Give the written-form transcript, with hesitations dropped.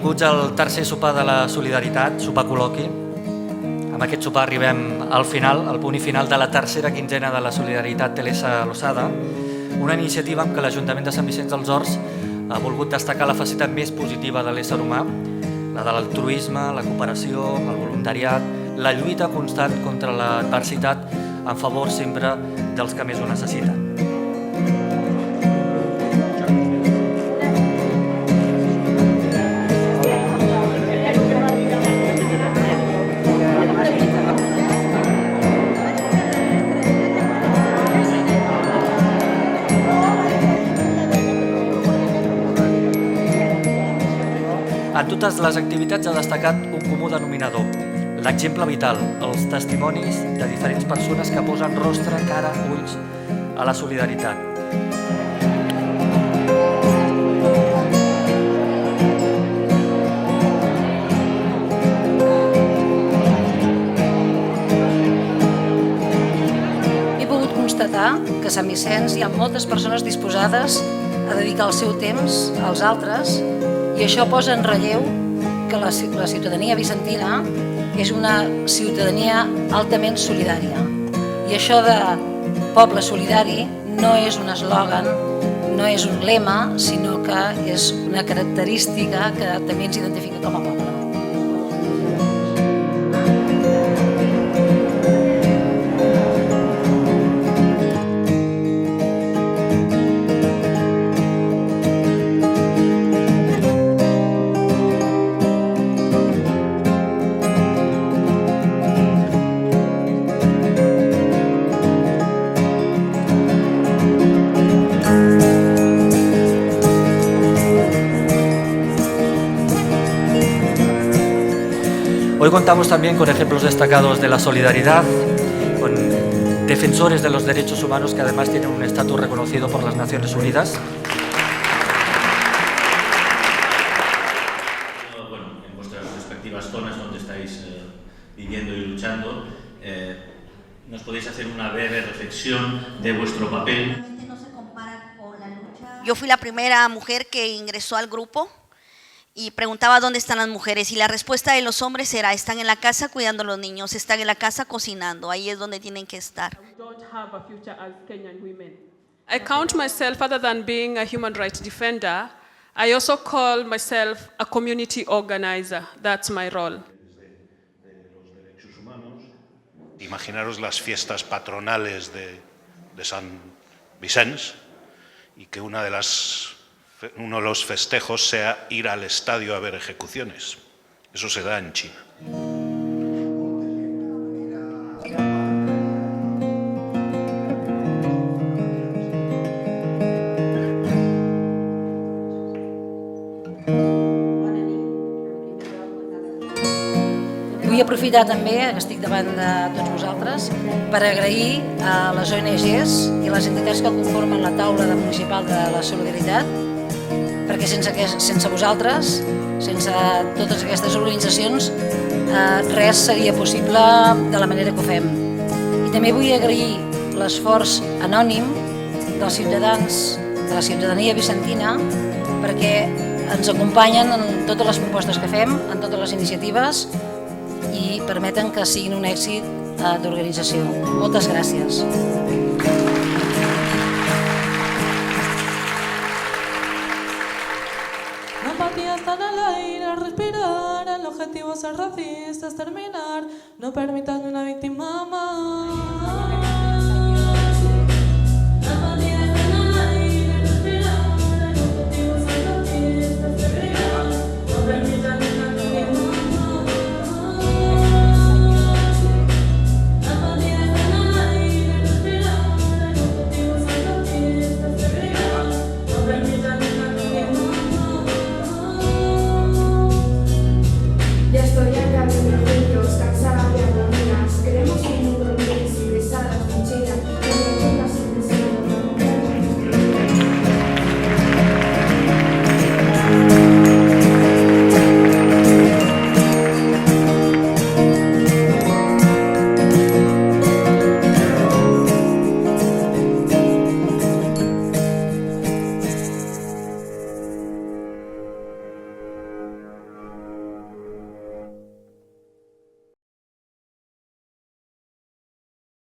Benvinguts al tercer sopar de la solidaritat, sopar col·loqui. Amb aquest sopar arribem al final, al punt i final de la tercera quinzena de la solidaritat Telesa Losada, una iniciativa en què l'Ajuntament de Sant Vicenç dels Horts ha volgut destacar la faceta més positiva de l'ésser humà, la de l'altruisme, la cooperació, el voluntariat, la lluita constant contra l'adversitat en favor sempre dels que més ho necessiten. En totes les activitats ha destacat un comú denominador, l'exemple vital, els testimonis de diferents persones que posen rostre, cara, ulls a la solidaritat. He pogut constatar que a Sant Vicenç hi ha moltes persones disposades a dedicar el seu temps als altres i això posa en relleu que la ciutadania vicentina és una ciutadania altament solidària. I això de poble solidari no és un eslògan, no és un lema, sinó que és una característica que també ens identifica com a poble. Hoy contamos también con ejemplos destacados de la solidaridad, con defensores de los derechos humanos que además tienen un estatus reconocido por las Naciones Unidas. Bueno, en vuestras respectivas zonas donde estáis viviendo y luchando, ¿nos podéis hacer una breve reflexión de vuestro papel? Yo fui la primera mujer que ingresó al grupo y preguntaba dónde están las mujeres y la respuesta de los hombres era: están en la casa cuidando a los niños, están en la casa cocinando, ahí es donde tienen que estar. I count myself, other than being a human rights defender, I also call myself a community organizer. That's my role. Imaginaros las fiestas patronales de San Vicenç y que uno de los festejos sea ir al estadio a ver ejecuciones. Eso se da en China. Vull aprofitar també que estic davant de tots vosaltres per agrair a les ONGs i les entitats que conformen la taula municipal de la solidaritat, perquè sense vosaltres, sense totes aquestes organitzacions, res seria possible de la manera que ho fem. I també vull agrair l'esforç anònim dels ciutadans, de la ciutadania vicentina, perquè ens acompanyen en totes les propostes que fem, en totes les iniciatives, i permeten que siguin un èxit d'organització. Moltes gràcies. La empatía está en el aire, respirar, el objetivo es ser racista, es terminar, no permitan una víctima más.